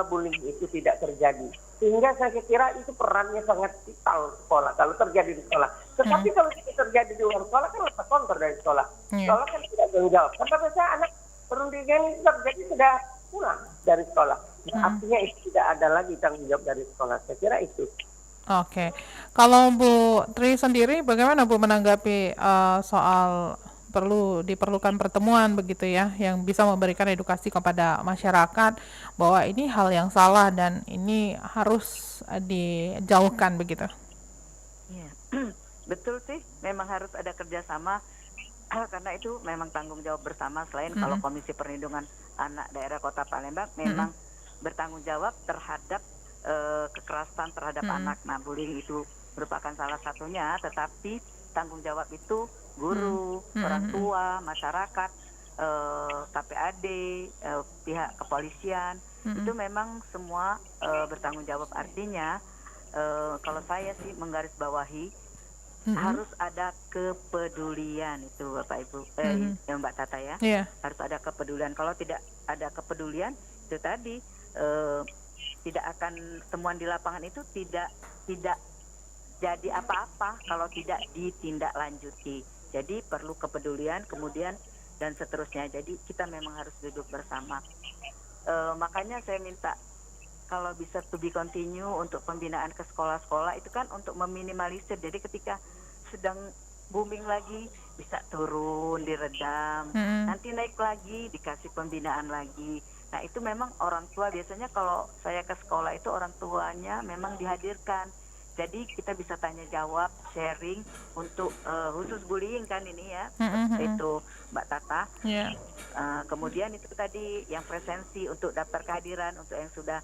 bullying itu tidak terjadi. Sehingga saya kira itu perannya sangat vital sekolah kalau terjadi di sekolah. Tetapi kalau itu terjadi di luar sekolah kan lepas kontrol dari sekolah. Sekolah kan tidak menjawab. Karena biasanya anak perundingan terjadi sudah pulang dari sekolah. Artinya itu tidak ada lagi tanggung jawab dari sekolah. Saya kira itu. Oke. Kalau Bu Tri sendiri bagaimana Bu menanggapi soal diperlukan pertemuan begitu ya, yang bisa memberikan edukasi kepada masyarakat bahwa ini hal yang salah dan ini harus dijauhkan begitu. Iya, betul sih, memang harus ada kerjasama karena itu memang tanggung jawab bersama. Selain kalau Mm-mm. Komisi Perlindungan Anak Daerah Kota Palembang Mm-mm. memang bertanggung jawab terhadap kekerasan terhadap Mm-mm. anak. Nah, bullying itu merupakan salah satunya, tetapi tanggung jawab itu guru, orang Mm-mm. tua, masyarakat, KPAD, pihak kepolisian, Mm-mm. itu memang semua bertanggung jawab. Artinya kalau saya sih menggarisbawahi Mm-mm. harus ada kepedulian itu Bapak Ibu, Mhm. ya Mbak Tata ya, Iya. harus ada kepedulian. Kalau tidak ada kepedulian itu tadi eh, tidak akan temuan di lapangan itu tidak jadi apa-apa kalau tidak ditindaklanjuti. Jadi perlu kepedulian kemudian dan seterusnya. Jadi kita memang harus duduk bersama. Makanya saya minta kalau bisa to be continue untuk pembinaan ke sekolah-sekolah itu kan untuk meminimalisir. Jadi ketika sedang booming lagi bisa turun, diredam, Mm-mm. nanti naik lagi dikasih pembinaan lagi. Nah itu memang orang tua biasanya kalau saya ke sekolah itu orang tuanya memang dihadirkan. Jadi kita bisa tanya jawab, sharing untuk khusus bullying kan ini ya, Mm-mm. itu Mbak Tata. Iya. Kemudian itu tadi yang presensi untuk daftar kehadiran untuk yang sudah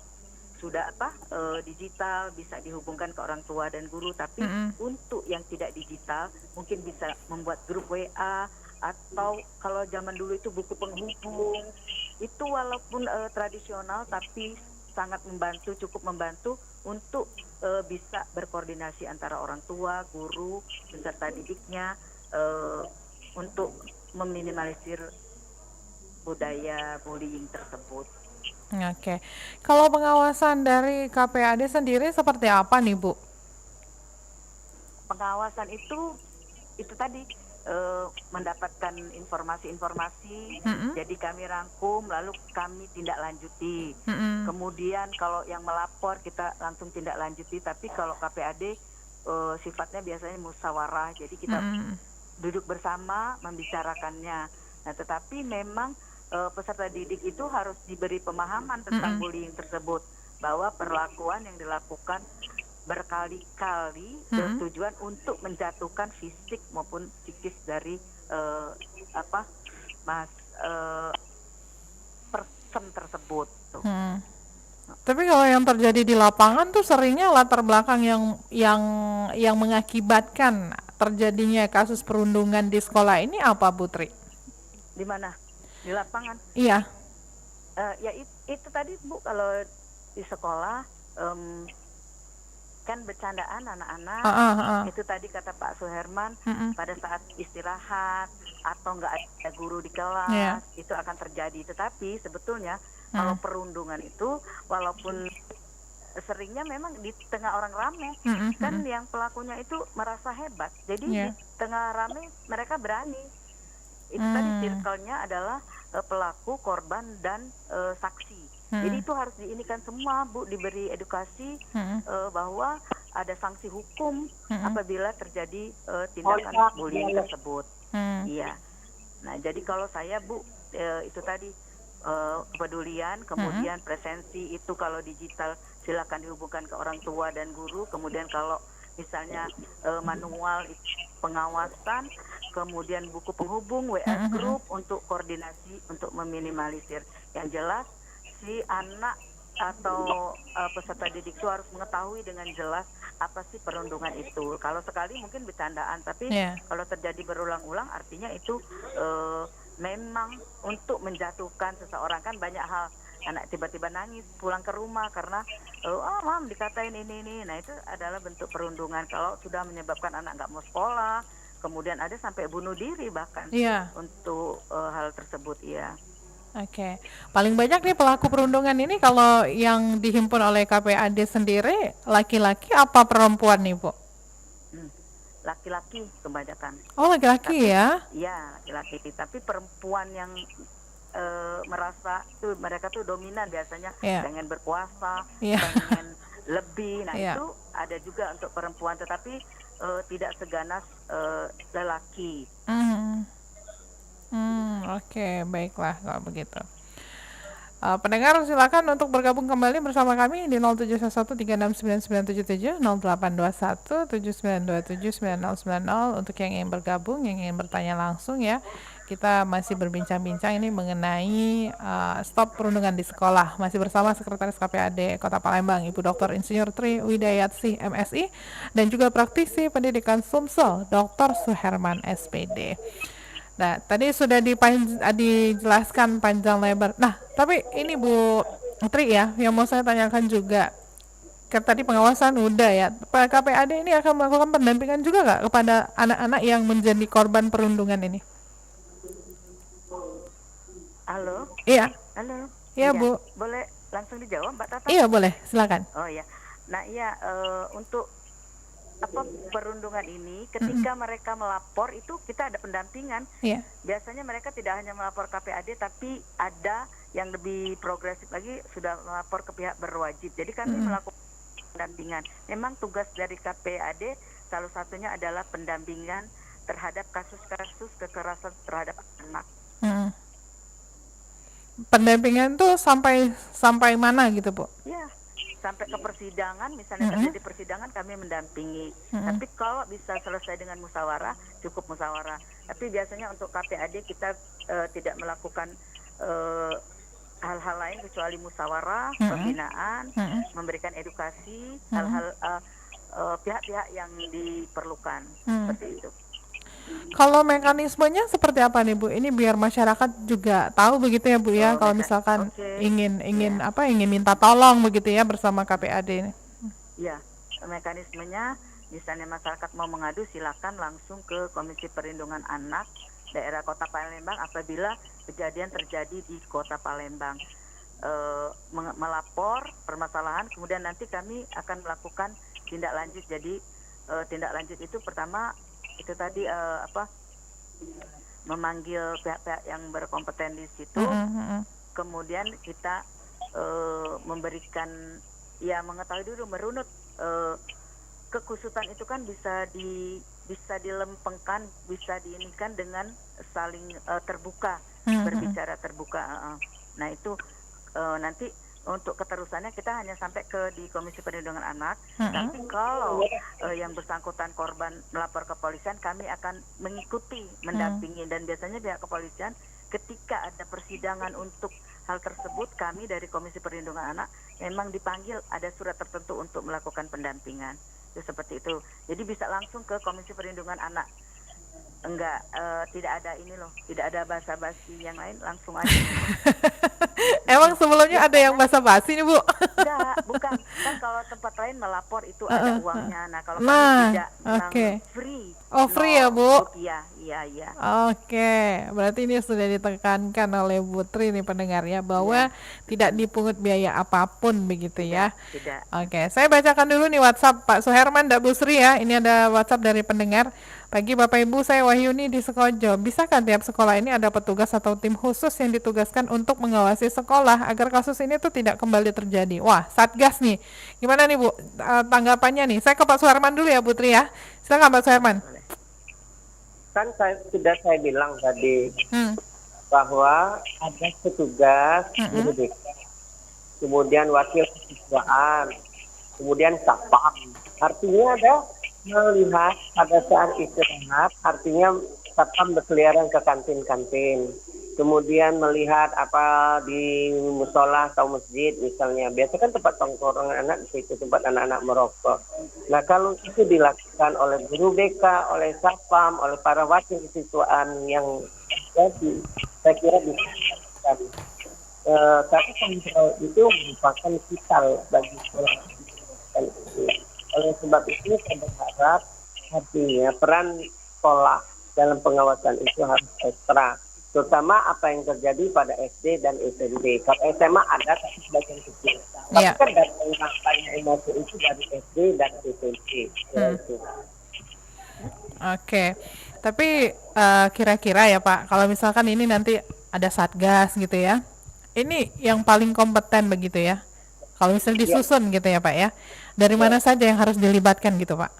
digital bisa dihubungkan ke orang tua dan guru. Tapi Mm-mm. untuk yang tidak digital mungkin bisa membuat grup WA atau kalau zaman dulu itu buku penghubung itu walaupun tradisional tapi sangat membantu, cukup membantu untuk bisa berkoordinasi antara orang tua, guru, peserta didiknya untuk meminimalisir budaya bullying tersebut. Oke. Kalau pengawasan dari KPAD sendiri seperti apa nih, Bu? Pengawasan itu tadi mendapatkan informasi-informasi, Mm-mm. jadi kami rangkum lalu kami tindak lanjuti. Mm-mm. Kemudian kalau yang melapor kita langsung tindak lanjuti, tapi kalau KPAD sifatnya biasanya musyawarah, jadi kita Mm-mm. duduk bersama membicarakannya. Nah, tetapi memang peserta didik itu harus diberi pemahaman tentang Mm-mm. bullying tersebut, bahwa perlakuan yang dilakukan berkali-kali Mm-mm. bertujuan untuk menjatuhkan fisik maupun psikis dari person tersebut. Tuh. Hmm. Tapi kalau yang terjadi di lapangan tuh seringnya latar belakang yang mengakibatkan terjadinya kasus perundungan di sekolah ini apa, Putri? Di mana? Di lapangan. Iya. Itu tadi Bu, kalau di sekolah kan bercandaan anak-anak. Itu tadi kata Pak Suherman, Mm-mm. pada saat istirahat atau nggak ada guru di kelas, Iya. itu akan terjadi. Tetapi sebetulnya kalau perundungan itu walaupun seringnya memang di tengah orang ramai, Mm-mm. kan yang pelakunya itu merasa hebat. Jadi Iya. di tengah ramai mereka berani. Itu tadi circle-nya adalah pelaku, korban dan saksi. Jadi itu harus diinikan semua, Bu, diberi edukasi bahwa ada sanksi hukum apabila terjadi tindakan bullying tersebut. Iya. Nah, jadi kalau saya, Bu, itu tadi kepedulian, kemudian presensi itu kalau digital silakan dihubungkan ke orang tua dan guru. Kemudian kalau misalnya manual pengawasan, kemudian buku penghubung, WA group untuk koordinasi untuk meminimalisir. Yang jelas si anak atau peserta didik itu harus mengetahui dengan jelas apa sih perundungan itu. Kalau sekali mungkin bercandaan, tapi kalau terjadi berulang-ulang artinya itu memang untuk menjatuhkan seseorang. Kan banyak hal, anak tiba-tiba nangis pulang ke rumah karena mam dikatain ini. Nah itu adalah bentuk perundungan. Kalau sudah menyebabkan anak nggak mau sekolah, kemudian ada sampai bunuh diri bahkan untuk hal tersebut, ya. Oke. Paling banyak nih pelaku perundungan ini kalau yang dihimpun oleh KPAD sendiri laki-laki apa perempuan nih, Bu? Laki-laki kebanyakan. Oh, laki-laki ya? Iya, laki-laki. Tapi perempuan yang merasa tuh mereka tuh dominan biasanya, pengen berkuasa, pengen lebih. Nah Iya. itu ada juga untuk perempuan, tetapi tidak seganas lelaki. Mhm. Oke, baiklah kalau begitu. Pendengar silakan untuk bergabung kembali bersama kami di 0711369977, 082179279090 untuk yang ingin bergabung, yang ingin bertanya langsung ya. Kita masih berbincang-bincang ini mengenai stop perundungan di sekolah. Masih bersama Sekretaris KPAD Kota Palembang, Ibu Dr. Insinyur Tri Widayatsi MSI, dan juga praktisi pendidikan Sumsel, Dr. Suherman SPD. Nah, tadi sudah dijelaskan panjang lebar. Nah, tapi ini Bu Tri ya, yang mau saya tanyakan juga. Tadi pengawasan udah ya. KPAD ini akan melakukan pendampingan juga nggak kepada anak-anak yang menjadi korban perundungan ini? Halo, Iya, halo. iya Iya, Bu. boleh langsung dijawab Mbak Tata? Iya boleh, silakan. Oh ya, nah iya untuk perundungan ini ketika mereka melapor itu kita ada pendampingan. Iya. Biasanya mereka tidak hanya melapor KPAD tapi ada yang lebih progresif lagi sudah melapor ke pihak berwajib. Jadi kami melakukan pendampingan. Memang tugas dari KPAD salah satunya adalah pendampingan terhadap kasus-kasus kekerasan terhadap anak. Mm. Pendampingan tuh sampai mana gitu Bu? Ya, sampai ke persidangan, misalnya terjadi persidangan kami mendampingi. Tapi kalau bisa selesai dengan musyawarah, cukup musyawarah. Tapi biasanya untuk KPAD kita tidak melakukan hal-hal lain kecuali musyawarah, pembinaan, memberikan edukasi, hal-hal pihak-pihak yang diperlukan seperti itu. Kalau mekanismenya seperti apa nih Bu? Ini biar masyarakat juga tahu begitu ya Bu ya. Kalau misalkan ingin minta tolong begitu ya bersama KPAD ini. Ya, mekanismenya misalnya masyarakat mau mengadu silakan langsung ke Komisi Perlindungan Anak daerah Kota Palembang apabila kejadian terjadi di Kota Palembang. Melapor permasalahan, kemudian nanti kami akan melakukan tindak lanjut. Jadi tindak lanjut itu pertama itu tadi memanggil pihak-pihak yang berkompeten di situ, kemudian kita memberikan mengetahui dulu merunut kekusutan itu kan bisa dilempengkan, bisa diinikan dengan saling terbuka, berbicara terbuka. Nah itu nanti untuk keterusannya kita hanya sampai di Komisi Perlindungan Anak. Tapi kalau yang bersangkutan korban melapor ke kepolisian, kami akan mengikuti, mendampingi. Dan biasanya pihak kepolisian ketika ada persidangan untuk hal tersebut, kami dari Komisi Perlindungan Anak memang dipanggil, ada surat tertentu untuk melakukan pendampingan. Itu seperti itu. Jadi bisa langsung ke Komisi Perlindungan Anak. Enggak, tidak ada basa-basi yang lain, langsung aja. Emang sebelumnya ada yang basa-basi nih Bu? Enggak, bukan. Kan kalau tempat lain melapor itu ada uangnya. Nah, kalau kami tidak, free. Oh, free ya Bu? Iya. Oke, berarti ini sudah ditekankan oleh Bu Tri nih pendengar ya, bahwa tidak dipungut biaya apapun begitu ya. Tidak. Oke, saya bacakan dulu nih WhatsApp Pak Suherman dan Bu Sri ya. Ini ada WhatsApp dari pendengar. Pagi Bapak Ibu, saya Wahyuni di Sekojo. Bisakah tiap sekolah ini ada petugas atau tim khusus yang ditugaskan untuk mengawasi sekolah agar kasus ini tuh tidak kembali terjadi? Wah, Satgas nih. Gimana nih Bu tanggapannya nih? Saya ke Pak Suherman dulu ya Bu Tri ya. Silakan Pak Suherman. Kan sudah saya bilang tadi bahwa ada petugas kemudian wakil kesiswaan, kemudian satpam. Artinya ada melihat pada saat istirahat, artinya satpam berkeliaran ke kantin-kantin. Kemudian melihat apa di musola atau masjid misalnya. Biasa kan tempat tongkrongan anak di situ, tempat anak-anak merokok. Nah kalau itu dilakukan oleh guru BK, oleh satpam, oleh para wakil kesiswaan yang jadi, saya kira bisa dilakukan. Tapi kontrol itu merupakan vital bagi sekolah. Oleh sebab itu saya berharap artinya peran sekolah dalam pengawasan itu harus ekstra. Terutama apa yang terjadi pada SD dan SMP. Kalau SMA ada tapi sebagian kecil. Tapi kan datangnya emosi itu dari SD dan SMP. Oke, tapi kira-kira ya Pak, kalau misalkan ini nanti ada satgas gitu ya, ini yang paling kompeten begitu ya, Kalau misalnya disusun gitu ya Pak ya, dari mana saja yang harus dilibatkan gitu Pak?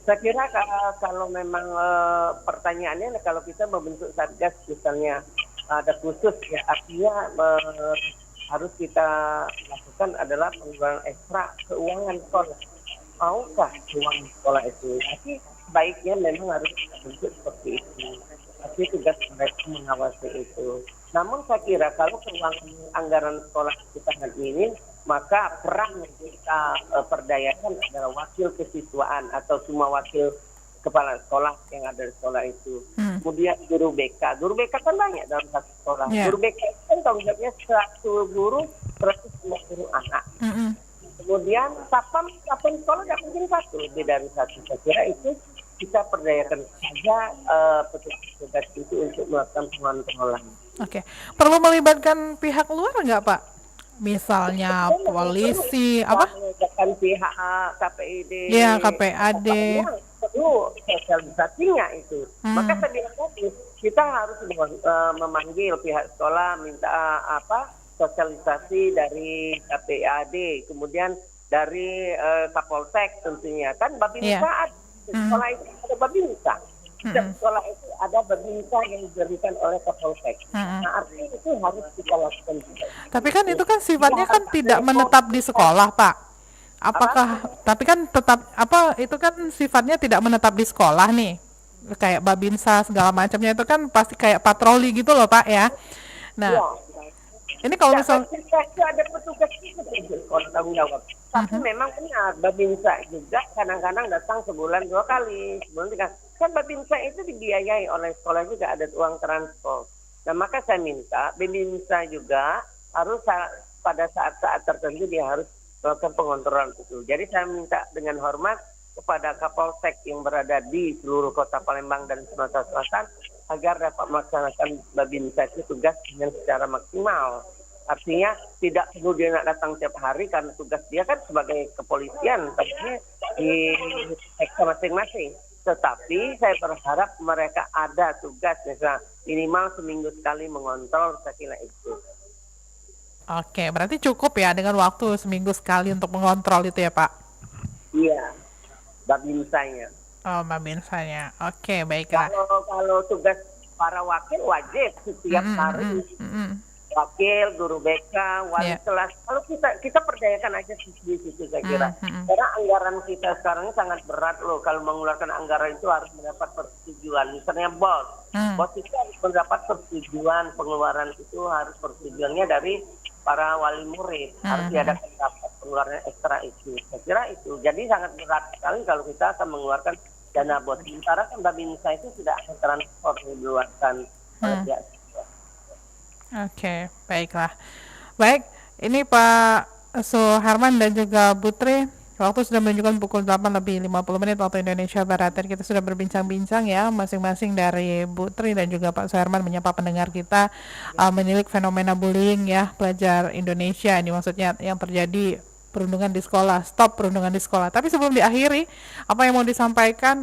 Saya kira kalau memang pertanyaannya kalau kita membentuk satgas misalnya ada khusus ya artinya harus kita lakukan adalah pengeluaran ekstra keuangan sekolah. Maukah keuangan sekolah itu? Tapi baiknya memang harus kita bentuk seperti itu. Tapi tugas mereka mengawasi itu. Namun saya kira kalau keuangan anggaran sekolah kita sangat minim, maka peran yang kita perdayakan adalah wakil kesiswaan atau semua wakil kepala sekolah yang ada di sekolah itu. Kemudian guru BK. Guru BK kan banyak dalam satu sekolah. Yeah. Guru BK itu kan tanggung jawabnya 100 guru, 150 anak. Kemudian satpam sekolah tidak mungkin satu, lebih dari satu. Saya kira itu kita perdayakan saja petugas itu untuk melakukan pengontrolan. Oke, perlu melibatkan pihak luar nggak Pak? Misalnya polisi, apa? Melibatkan pihak KPID. Iya, KPAD. Perlu sosialisasinya itu. Maka saya bilang tadi, kita harus memanggil pihak sekolah minta sosialisasi dari KPAD, kemudian dari Kapolsek tentunya. Kan Babinsa ada sekolah itu ada Babinsa. Setiap sekolah itu ada Babinsa yang diberikan oleh Kapolsek. Nah, artinya itu harus kita lakukan juga. Tapi kan itu kan sifatnya kan tidak menetap di sekolah, Pak. Apakah tapi kan tetap itu kan sifatnya tidak menetap di sekolah nih. Kayak Babinsa segala macamnya itu kan pasti kayak patroli gitu loh, Pak ya. Nah, ini kalau misal itu ada petugas itu sekolah tanggung jawab. Tapi memang benar Babinsa juga kadang-kadang datang sebulan 2 kali, sebulan 3 kali. Kan Babinsa itu dibiayai oleh sekolah juga, ada uang transport. Nah maka saya minta Babinsa juga harus pada saat-saat tertentu dia harus melakukan pengontrolan itu. Jadi saya minta dengan hormat kepada Kapolsek yang berada di seluruh kota Palembang dan Sumatera Selatan agar dapat melaksanakan Babinsa itu tugas dengan secara maksimal. Artinya tidak perlu dia nak datang tiap hari karena tugas dia kan sebagai kepolisian, tapi di sektor masing-masing. Tetapi saya berharap mereka ada tugas misalnya minimal seminggu sekali mengontrol, saya kira itu. Oke, berarti cukup ya dengan waktu seminggu sekali untuk mengontrol itu ya Pak? Iya, Babinsanya. Oh, Babinsanya. Oke, baiklah. Kalau tugas para wakil wajib setiap hari. Wakil, guru BK, wali kelas. Kalau kita perdayakan aja di situ saya kira. Karena anggaran kita sekarang sangat berat loh. Kalau mengeluarkan anggaran itu harus mendapat persetujuan. Misalnya bos itu harus mendapat persetujuan. Pengeluaran itu harus persetujuannya dari para wali murid. Harus diadakan rapat pengeluaran ekstra itu. Saya kira itu. Jadi sangat berat sekali kalau kita akan mengeluarkan dana bos. Sementara kan Babinsa itu sudah ada transport yang dikeluarkan oleh pihak. Oke, baiklah. Baik, ini Pak Suharman dan juga Putri, waktu sudah menunjukkan pukul 8:50 waktu Indonesia Barat. Dan kita sudah berbincang-bincang ya, masing-masing dari Putri dan juga Pak Suharman menyapa pendengar kita menilik fenomena bullying ya, pelajar Indonesia. Ini maksudnya yang terjadi perundungan di sekolah, stop perundungan di sekolah. Tapi sebelum diakhiri, apa yang mau disampaikan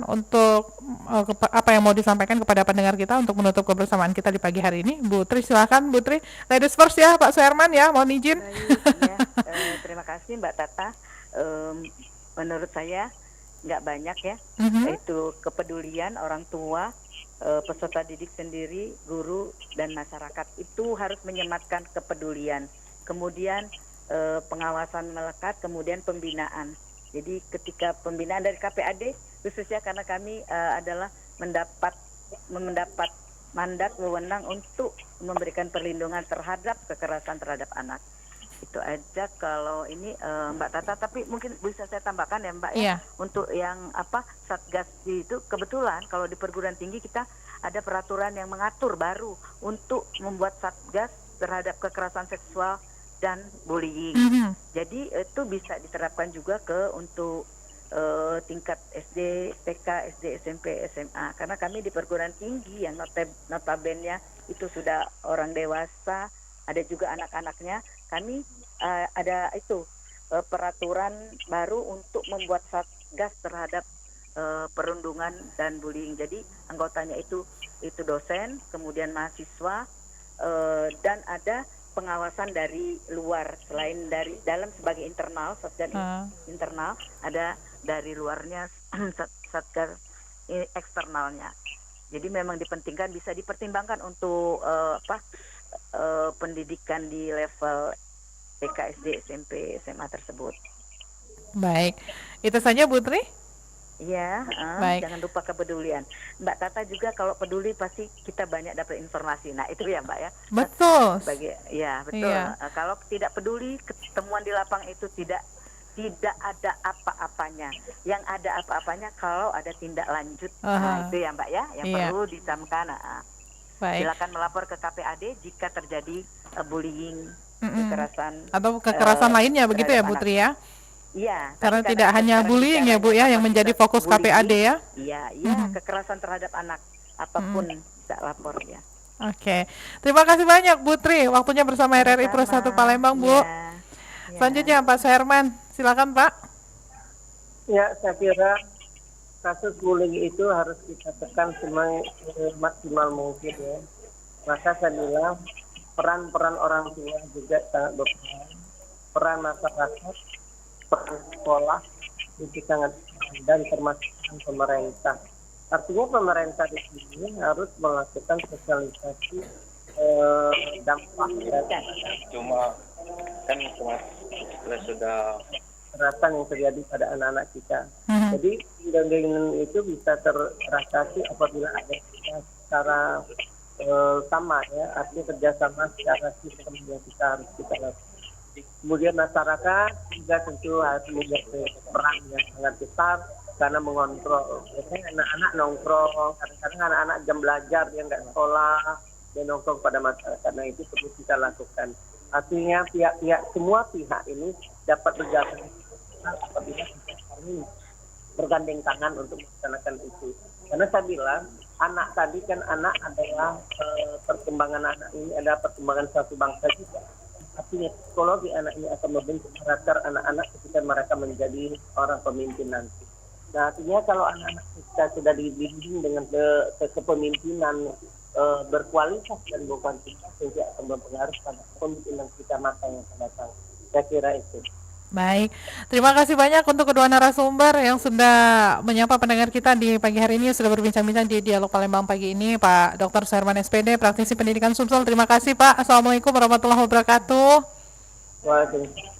kepada pendengar kita untuk menutup kebersamaan kita di pagi hari ini? Bu Tri, silakan Bu Tri. Ladies first ya, Pak Suherman ya, mohon izin. Terima kasih Mbak Tata. Menurut saya nggak banyak ya, itu kepedulian orang tua, peserta didik sendiri, guru dan masyarakat itu harus menyematkan kepedulian. Kemudian pengawasan melekat, kemudian pembinaan. Jadi ketika pembinaan dari KPAD khususnya karena kami adalah mendapat mandat wewenang untuk memberikan perlindungan terhadap kekerasan terhadap anak. Itu aja kalau ini Mbak Tata, tapi mungkin bisa saya tambahkan ya Mbak ya, untuk yang Satgas itu kebetulan kalau di perguruan tinggi kita ada peraturan yang mengatur baru untuk membuat Satgas terhadap kekerasan seksual dan bullying. Jadi itu bisa diterapkan juga untuk tingkat SD, TK, SD, SMP, SMA. Karena kami di perguruan tinggi yang notabene itu sudah orang dewasa, ada juga anak-anaknya. Kami ada itu peraturan baru untuk membuat satgas terhadap perundungan dan bullying. Jadi anggotanya itu dosen, kemudian mahasiswa, dan ada pengawasan dari luar, selain dari dalam sebagai internal, satgas internal, ada dari luarnya satgas eksternalnya. Jadi memang dipentingkan, bisa dipertimbangkan untuk pendidikan di level TK, SD, SMP, SMA tersebut. Baik, itu saja Bu Tri. Iya, Baik. jangan lupa kepedulian. Mbak Tata juga kalau peduli pasti kita banyak dapat informasi. Nah itu ya Mbak ya. Betul. Ya betul. Iya. Kalau tidak peduli, ketemuan di lapang itu tidak ada apa-apanya. Yang ada apa-apanya kalau ada tindak lanjut. Nah, itu ya Mbak ya, yang Iya. perlu ditamkan. Baik. Silakan melapor ke KPAD jika terjadi bullying, kekerasan Atau kekerasan lainnya begitu ya Bu terhadap Tri ya? Iya. Karena tapi tidak hanya sekarang bullying ya Bu ya yang menjadi fokus bullying, KPAD ya? Iya, kekerasan terhadap anak apapun bisa lapor ya. Oke, terima kasih banyak Bu Tri, waktunya bersama RRI Pro 1 Palembang Bu. Ya. Selanjutnya Pak Suherman, silakan Pak. Ya, saya kira kasus bullying itu harus kita tekan semaksimal mungkin ya. Maka saya bilang peran orang tua juga sangat berperan, peran masyarakat, peran sekolah itu sangat, dan termasuk pemerintah. Artinya pemerintah di sini harus melakukan sosialisasi dampak dan Cuma kan sudah kekerasan yang terjadi pada anak-anak kita. Jadi dengan itu bisa teratasi apabila ada kita secara sama ya, artinya kerjasama secara sistem yang kita harus kita lakukan. Kemudian masyarakat juga tentu harus memiliki peran yang sangat besar karena mengontrol. Biasanya anak-anak nongkrong, kadang-kadang anak-anak jam belajar dia nggak sekolah, dia nongkrong pada masyarakat. Nah itu perlu kita lakukan. Artinya semua pihak ini dapat berjalan apabila kita saling bergandeng tangan untuk melaksanakan itu. Karena saya bilang anak tadi kan anak adalah perkembangan anak ini adalah perkembangan suatu bangsa juga. Artinya psikologi anak ini akan membentuk karakter anak-anak ketika mereka menjadi orang pemimpin nanti. Nah artinya kalau anak-anak kita sudah dibimbing dengan kepemimpinan berkualitas dan berkuantitas, tentu akan berpengaruh pada pemimpinan kita masa yang akan datang. Saya kira itu. Baik, terima kasih banyak untuk kedua narasumber yang sudah menyapa pendengar kita di pagi hari ini, sudah berbincang-bincang di Dialog Palembang pagi ini. Pak Dr. Suherman SPD, praktisi pendidikan Sumsel. Terima kasih Pak. Assalamualaikum warahmatullahi wabarakatuh. Waalaikumsalam.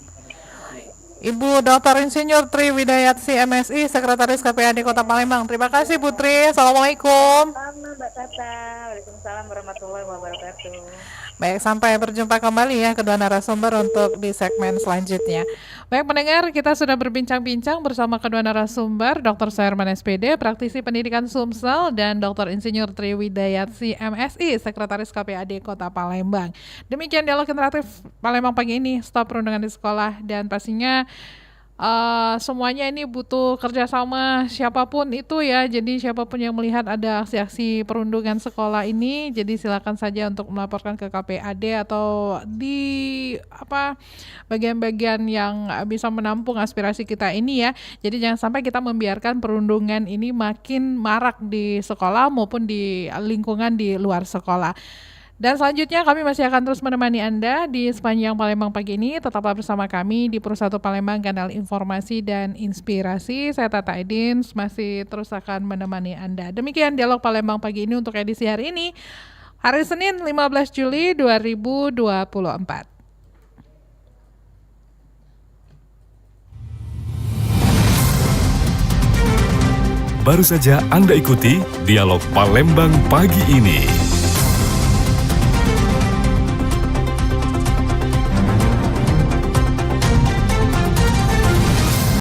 Ibu Dr. Insinyur Tri Widayatsi MSI, Sekretaris KPAD Kota Palembang. Terima kasih Bu Tri. Assalamualaikum. Sama Mbak Tata. Waalaikumsalam warahmatullahi wabarakatuh. Baik, sampai berjumpa kembali ya kedua narasumber untuk di segmen selanjutnya. Baik pendengar, kita sudah berbincang-bincang bersama kedua narasumber, Dr. Suherman SPD, praktisi pendidikan Sumsel, dan Dr. Insinyur Tri Widayatsi MSI, Sekretaris KPAD Kota Palembang. Demikian dialog interaktif Palembang pagi ini, stop perundungan di sekolah, dan pastinya semuanya ini butuh kerjasama siapapun itu ya. Jadi siapapun yang melihat ada aksi-aksi perundungan sekolah ini, jadi silakan saja untuk melaporkan ke KPAD atau di bagian-bagian yang bisa menampung aspirasi kita ini ya. Jadi jangan sampai kita membiarkan perundungan ini makin marak di sekolah maupun di lingkungan di luar sekolah. Dan selanjutnya kami masih akan terus menemani Anda di sepanjang Palembang pagi ini. Tetaplah bersama kami di Pro 1 Palembang, kanal informasi dan inspirasi. Saya Tata Edin masih terus akan menemani Anda. Demikian dialog Palembang pagi ini untuk edisi hari ini, hari Senin 15 Juli 2024. Baru saja Anda ikuti dialog Palembang pagi ini.